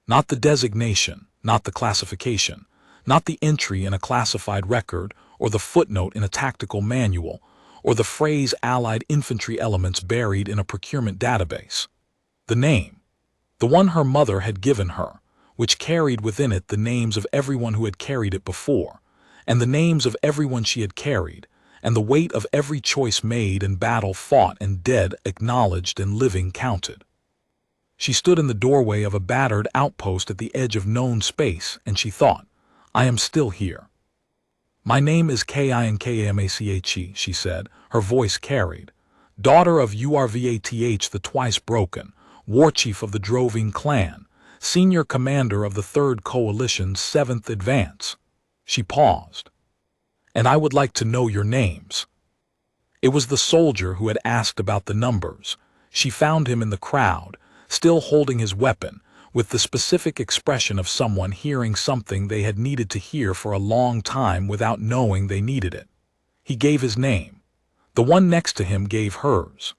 Not the designation, not the classification, not the entry in a classified record or the footnote in a tactical manual or the phrase Allied infantry elements buried in a procurement database. The name, the one her mother had given her, which carried within it the names of everyone who had carried it before, and the names of everyone she had carried, and the weight of every choice made and battle fought and dead acknowledged and living counted. She stood in the doorway of a battered outpost at the edge of known space, and she thought, I am still here. My name is Kinkamache, she said, her voice carried. Daughter of Urvath the Twice Broken, War Chief of the Droving Clan, Senior Commander of the 3rd Coalition's 7th Advance. She paused. And I would like to know your names. It was the soldier who had asked about the numbers. She found him in the crowd, still holding his weapon, with the specific expression of someone hearing something they had needed to hear for a long time without knowing they needed it. He gave his name. The one next to him gave hers.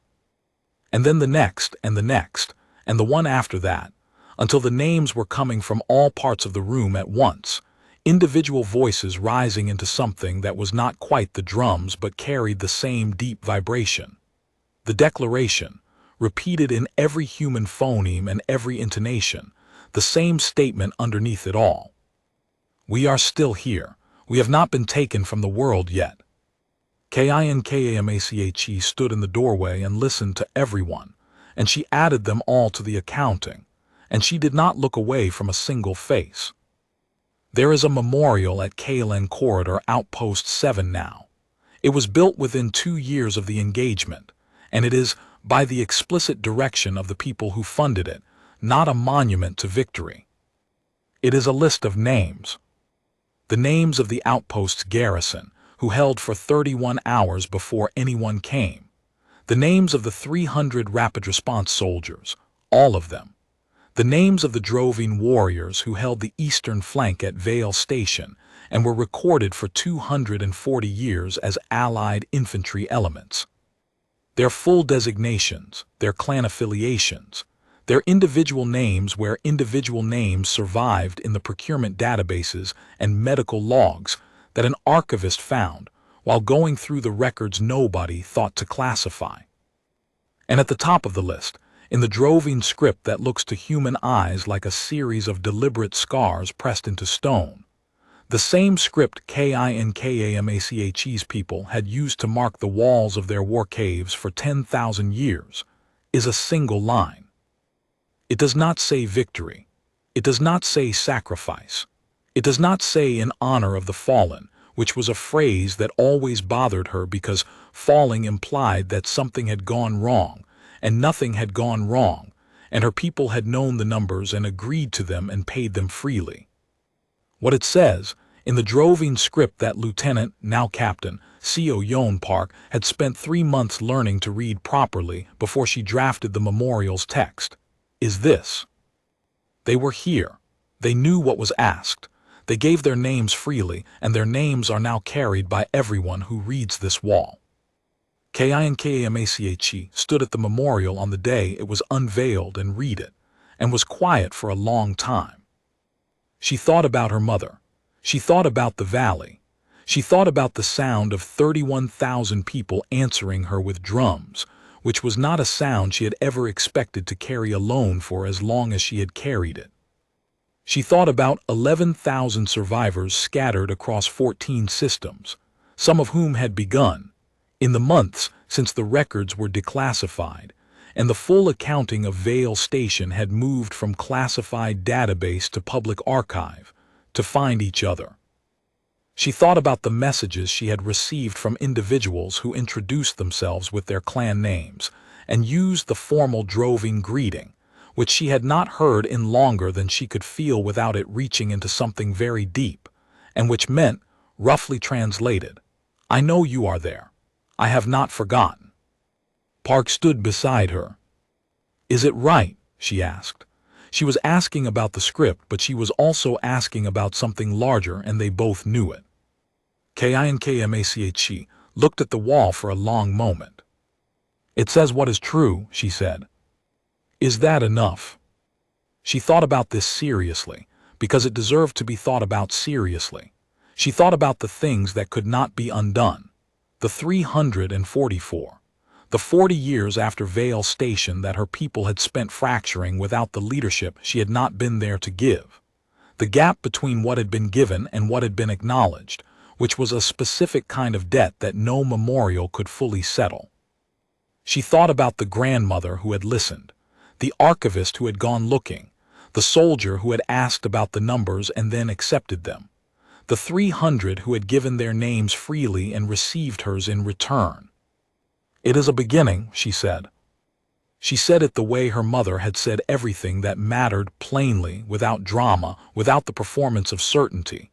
And then the next, and the next, and the one after that, until the names were coming from all parts of the room at once, individual voices rising into something that was not quite the drums but carried the same deep vibration. The declaration, repeated in every human phoneme and every intonation, the same statement underneath it all. We are still here. We have not been taken from the world yet. Kinkamache stood in the doorway and listened to everyone, and she added them all to the accounting, and she did not look away from a single face. There is a memorial at KLN Corridor Outpost 7 now. It was built within 2 years of the engagement, and it is, by the explicit direction of the people who funded it, not a monument to victory. It is a list of names. The names of the outpost's garrison, who held for 31 hours before anyone came. The names of the 300 rapid response soldiers, all of them. The names of the Droving warriors who held the eastern flank at Vale Station and were recorded for 240 years as Allied infantry elements. Their full designations, their clan affiliations, their individual names where individual names survived in the procurement databases and medical logs that an archivist found while going through the records nobody thought to classify. And at the top of the list, in the Droving script that looks to human eyes like a series of deliberate scars pressed into stone, the same script Kinkamache's people had used to mark the walls of their war caves for 10,000 years, is a single line. It does not say victory. It does not say sacrifice. It does not say in honor of the fallen, which was a phrase that always bothered her because falling implied that something had gone wrong, and nothing had gone wrong, and her people had known the numbers and agreed to them and paid them freely. What it says, in the Droving script that Lieutenant, now Captain, Seo Yeon Park had spent 3 months learning to read properly before she drafted the memorial's text, is this. They were here. They knew what was asked. They gave their names freely, and their names are now carried by everyone who reads this wall. Kinkamache stood at the memorial on the day it was unveiled and read it, and was quiet for a long time. She thought about her mother. She thought about the valley. She thought about the sound of 31,000 people answering her with drums, which was not a sound she had ever expected to carry alone for as long as she had carried it. She thought about 11,000 survivors scattered across 14 systems, some of whom had begun, in the months since the records were declassified, and the full accounting of Vale Station had moved from classified database to public archive, to find each other. She thought about the messages she had received from individuals who introduced themselves with their clan names and used the formal Droving greeting, which she had not heard in longer than she could feel without it reaching into something very deep, and which meant, roughly translated, "I know you are there. I have not forgotten." Park stood beside her. "Is it right?" she asked. She was asking about the script, but she was also asking about something larger, and they both knew it. Kinkamache looked at the wall for a long moment. "It says what is true," she said. "Is that enough?" She thought about this seriously, because it deserved to be thought about seriously. She thought about the things that could not be undone. The 344. The 40 years after Vale Station that her people had spent fracturing without the leadership she had not been there to give. The gap between what had been given and what had been acknowledged, which was a specific kind of debt that no memorial could fully settle. She thought about the grandmother who had listened, the archivist who had gone looking, the soldier who had asked about the numbers and then accepted them, the 300 who had given their names freely and received hers in return. "It is a beginning," she said. She said it the way her mother had said everything that mattered, plainly, without drama, without the performance of certainty.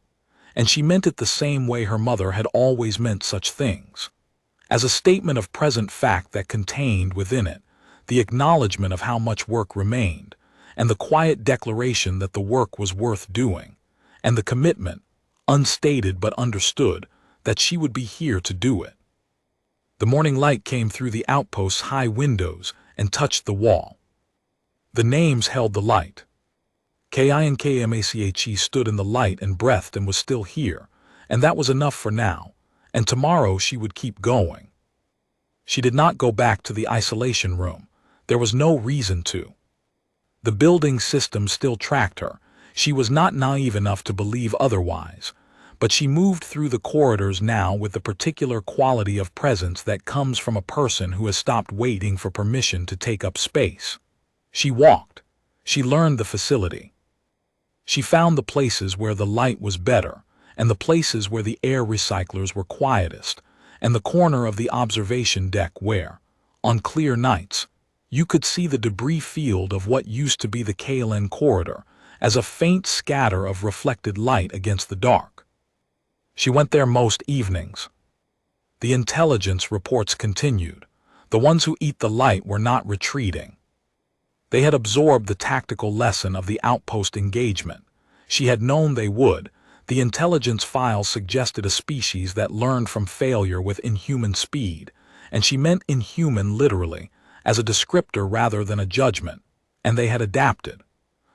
And she meant it the same way her mother had always meant such things, as a statement of present fact that contained within it the acknowledgement of how much work remained, and the quiet declaration that the work was worth doing, and the commitment, unstated but understood, that she would be here to do it. The morning light came through the outpost's high windows and touched the wall. The names held the light. Kinkamache stood in the light and breathed and was still here, and that was enough for now, and tomorrow she would keep going. She did not go back to the isolation room. There was no reason to. The building system still tracked her. She was not naive enough to believe otherwise, but she moved through the corridors now with the particular quality of presence that comes from a person who has stopped waiting for permission to take up space. She walked. She learned the facility. She found the places where the light was better, and the places where the air recyclers were quietest, and the corner of the observation deck where, on clear nights, you could see the debris field of what used to be the KLN corridor as a faint scatter of reflected light against the dark. She went there most evenings. The intelligence reports continued. The ones who eat the light were not retreating. They had absorbed the tactical lesson of the outpost engagement. She had known they would. The intelligence files suggested a species that learned from failure with inhuman speed, and she meant inhuman literally, as a descriptor rather than a judgment, and they had adapted.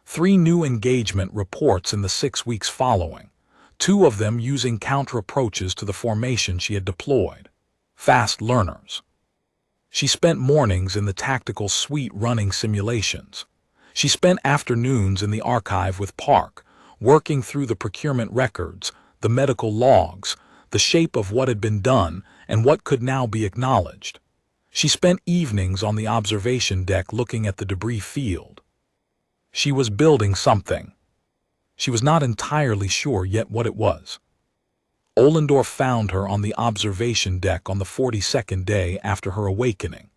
3 new engagement reports in the 6 weeks following, 2 of them using counter-approaches to the formation she had deployed. Fast learners. She spent mornings in the tactical suite running simulations. She spent afternoons in the archive with Park, working through the procurement records, the medical logs, the shape of what had been done and what could now be acknowledged. She spent evenings on the observation deck looking at the debris field. She was building something. She was not entirely sure yet what it was. Ollendorf found her on the observation deck on the 42nd day after her awakening.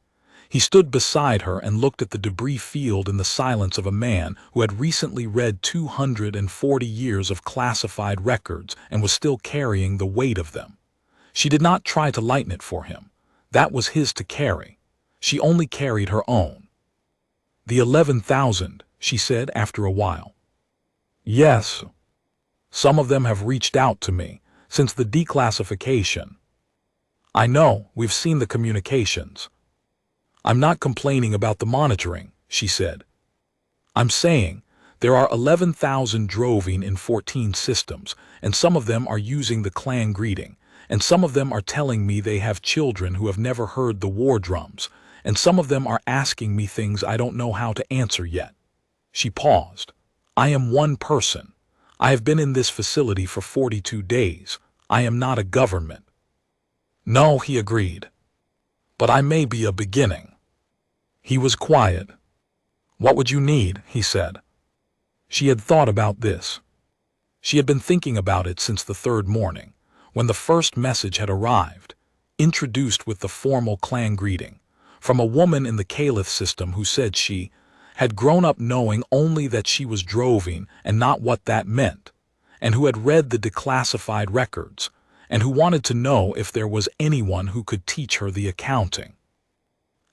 He stood beside her and looked at the debris field in the silence of a man who had recently read 240 years of classified records and was still carrying the weight of them. She did not try to lighten it for him. That was his to carry. She only carried her own. "The 11,000, she said after a while. "Yes. Some of them have reached out to me since the declassification. I know, we've seen the communications. I'm not complaining about the monitoring," she said. "I'm saying there are 11,000 droving in 14 systems, and some of them are using the clan greeting, and some of them are telling me they have children who have never heard the war drums, and some of them are asking me things I don't know how to answer yet." She paused. "I am one person. I have been in this facility for 42 days. I am not a government." "No," he agreed. "But I may be a beginning." He was quiet. "What would you need?" he said. She had thought about this. She had been thinking about it since the 3rd morning, when the first message had arrived, introduced with the formal clan greeting, from a woman in the Caliph system who said she had grown up knowing only that she was droving and not what that meant, and who had read the declassified records, and who wanted to know if there was anyone who could teach her the accounting.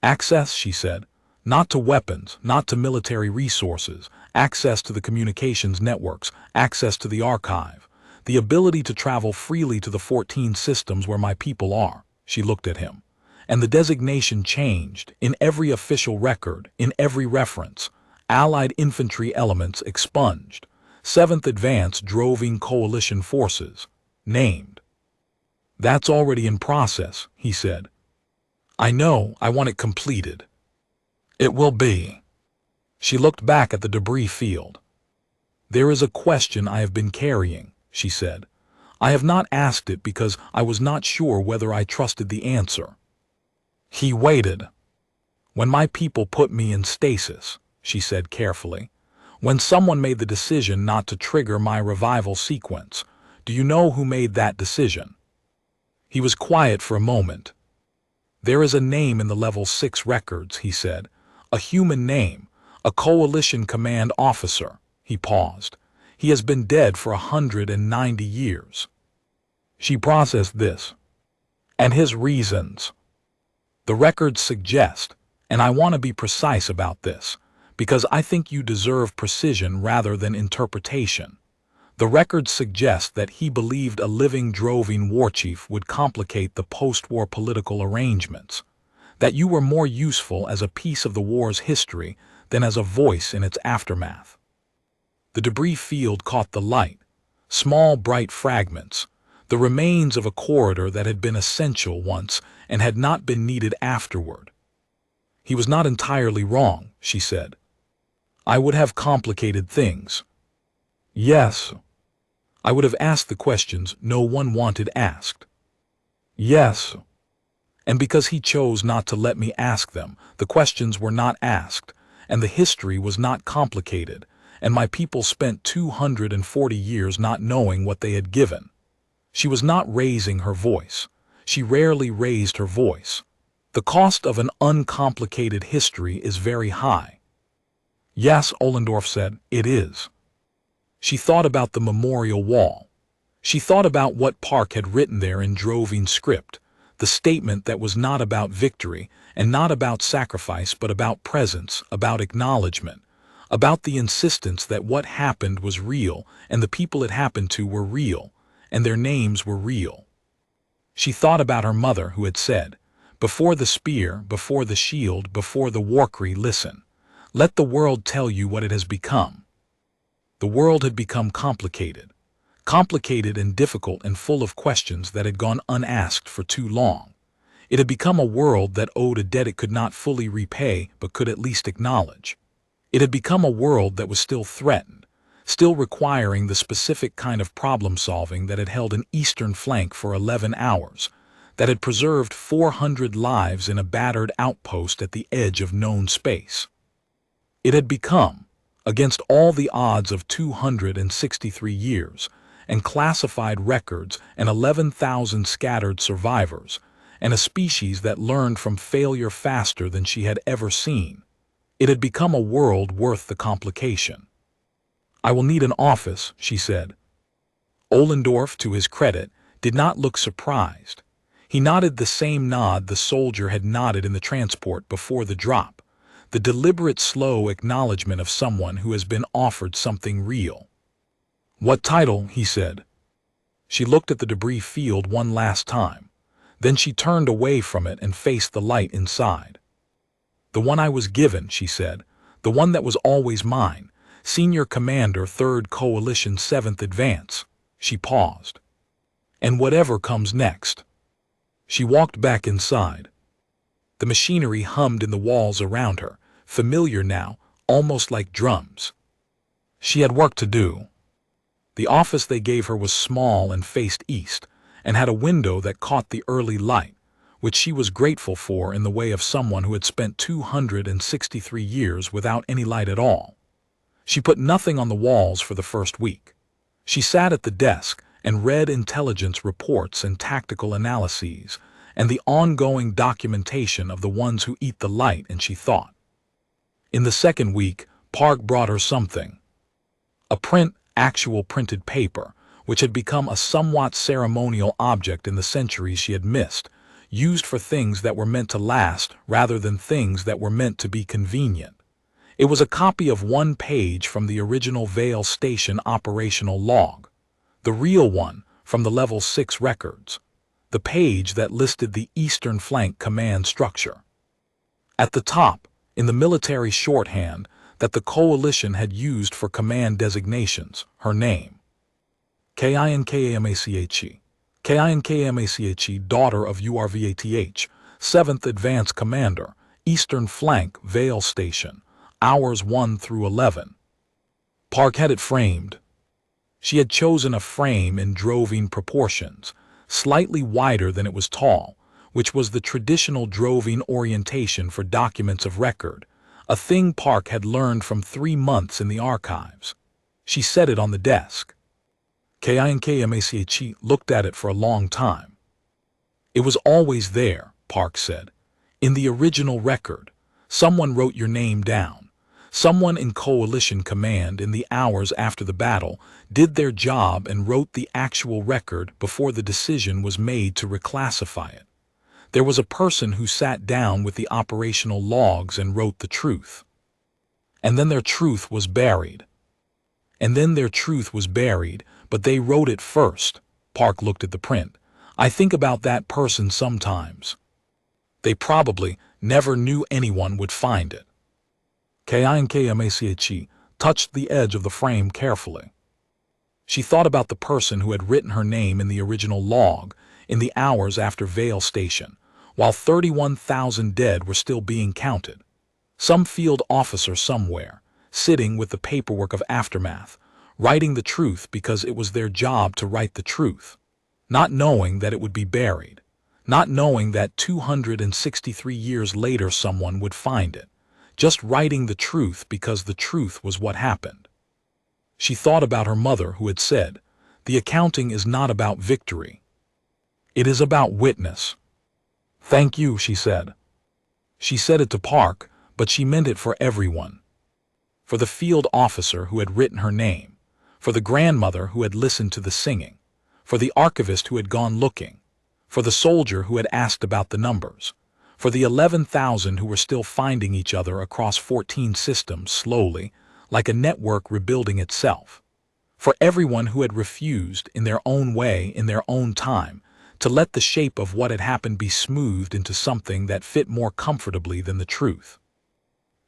"Access," she said, "not to weapons, not to military resources, access to the communications networks, access to the archive, the ability to travel freely to the 14 systems where my people are." She looked at him. And the designation changed, in every official record, in every reference. Allied infantry elements expunged. 7th Advance droving coalition forces, named. "That's already in process," he said. "I know, I want it completed." "It will be." She looked back at the debris field. "There is a question I have been carrying," she said. "I have not asked it because I was not sure whether I trusted the answer." He waited. "When my people put me in stasis," she said carefully, "when someone made the decision not to trigger my revival sequence, do you know who made that decision?" He was quiet for a moment. "There is a name in the level 6 records," he said. "A human name, a coalition command officer." He paused. "He has been dead for 190 years." She processed this. "And his reasons. The records suggest, and I want to be precise about this, because I think you deserve precision rather than interpretation. The records suggest that he believed a living droving warchief would complicate the post-war political arrangements, that you were more useful as a piece of the war's history than as a voice in its aftermath." The debris field caught the light, small bright fragments, the remains of a corridor that had been essential once and had not been needed afterward. "He was not entirely wrong," she said. "I would have complicated things." Yes. I would have asked the questions no one wanted asked. Yes. And because he chose not to let me ask them, the questions were not asked, and the history was not complicated, and my people spent 240 years not knowing what they had given. She was not raising her voice. She rarely raised her voice. The cost of an uncomplicated history is very high. Yes, Ollendorf said, it is. She thought about the memorial wall. She thought about what Park had written there in droving script, the statement that was not about victory and not about sacrifice but about presence, about acknowledgement, about the insistence that what happened was real and the people it happened to were real, and their names were real. She thought about her mother who had said, "Before the spear, before the shield, before the warcry, listen. Let the world tell you what it has become." The world had become complicated and difficult and full of questions that had gone unasked for too long. It had become a world that owed a debt it could not fully repay but could at least acknowledge. It had become a world that was still threatened, still requiring the specific kind of problem-solving that had held an eastern flank for 11 hours, that had preserved 400 lives in a battered outpost at the edge of known space. It had become, against all the odds of 263 years, and classified records and 11,000 scattered survivors, and a species that learned from failure faster than she had ever seen. It had become a world worth the complication. "I will need an office," she said. Ollendorf, to his credit, did not look surprised. He nodded the same nod the soldier had nodded in the transport before the drop, the deliberate, slow acknowledgement of someone who has been offered something real. "What title?" he said. She looked at the debris field one last time. Then she turned away from it and faced the light inside. "The one I was given," she said. "The one that was always mine. Senior Commander, 3rd Coalition, 7th Advance." She paused. "And whatever comes next." She walked back inside. The machinery hummed in the walls around her, familiar now, almost like drums. She had work to do. The office they gave her was small and faced east, and had a window that caught the early light, which she was grateful for in the way of someone who had spent 263 years without any light at all. She put nothing on the walls for the first week. She sat at the desk and read intelligence reports and tactical analyses, and the ongoing documentation of the ones who eat the light, and she thought. In the second week, Park brought her something. A print, actual printed paper, which had become a somewhat ceremonial object in the centuries she had missed, used for things that were meant to last rather than things that were meant to be convenient. It was a copy of one page from the original Vale Station operational log, the real one from the Level 6 records, the page that listed the Eastern Flank Command structure. At the top, in the military shorthand that the Coalition had used for command designations, her name. Kinkamache. Kinkamache, daughter of URVATH, 7th Advance Commander, Eastern Flank, Vale Station, hours 1 through 11. Park had it framed. She had chosen a frame in droving proportions, slightly wider than it was tall, which was the traditional droving orientation for documents of record, a thing Park had learned from 3 months in the archives. She set it on the desk. Kinkamache looked at it for a long time. "It was always there," Park said. "In the original record. Someone wrote your name down. Someone in Coalition Command in the hours after the battle did their job and wrote the actual record before the decision was made to reclassify it. There was a person who sat down with the operational logs and wrote the truth. And then their truth was buried. But they wrote it first." Park looked at the print. "I think about that person sometimes. They probably never knew anyone would find it." Kinkamache touched the edge of the frame carefully. She thought about the person who had written her name in the original log in the hours after Vale Station, while 31,000 dead were still being counted. Some field officer somewhere, sitting with the paperwork of aftermath, writing the truth because it was their job to write the truth, not knowing that it would be buried, not knowing that 263 years later someone would find it, just writing the truth because the truth was what happened. She thought about her mother who had said, "The accounting is not about victory. It is about witness." "Thank you," she said. She said it to Park, but she meant it for everyone. For the field officer who had written her name, for the grandmother who had listened to the singing, for the archivist who had gone looking, for the soldier who had asked about the numbers, for the 11,000 who were still finding each other across 14 systems slowly, like a network rebuilding itself, for everyone who had refused, in their own way, in their own time, to let the shape of what had happened be smoothed into something that fit more comfortably than the truth.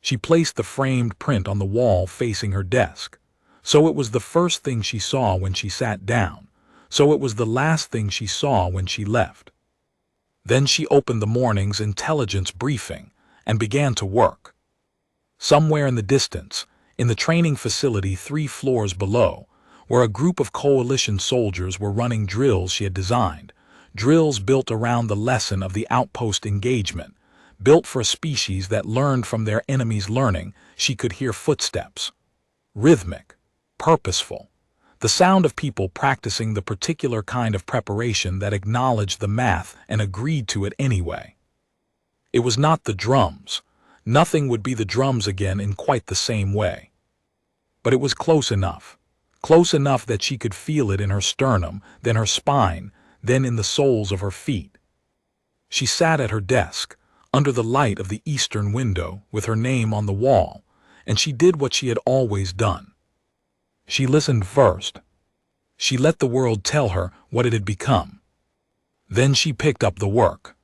She placed the framed print on the wall facing her desk, so it was the first thing she saw when she sat down, so it was the last thing she saw when she left. Then she opened the morning's intelligence briefing and began to work. Somewhere in the distance, in the training facility 3 floors below, where a group of coalition soldiers were running drills she had designed, drills built around the lesson of the outpost engagement, built for a species that learned from their enemies' learning, she could hear footsteps. Rhythmic, purposeful, the sound of people practicing the particular kind of preparation that acknowledged the math and agreed to it anyway. It was not the drums. Nothing would be the drums again in quite the same way. But it was close enough that she could feel it in her sternum, then her spine, then in the soles of her feet. She sat at her desk, under the light of the eastern window, with her name on the wall, and she did what she had always done. She listened first. She let the world tell her what it had become. Then she picked up the work.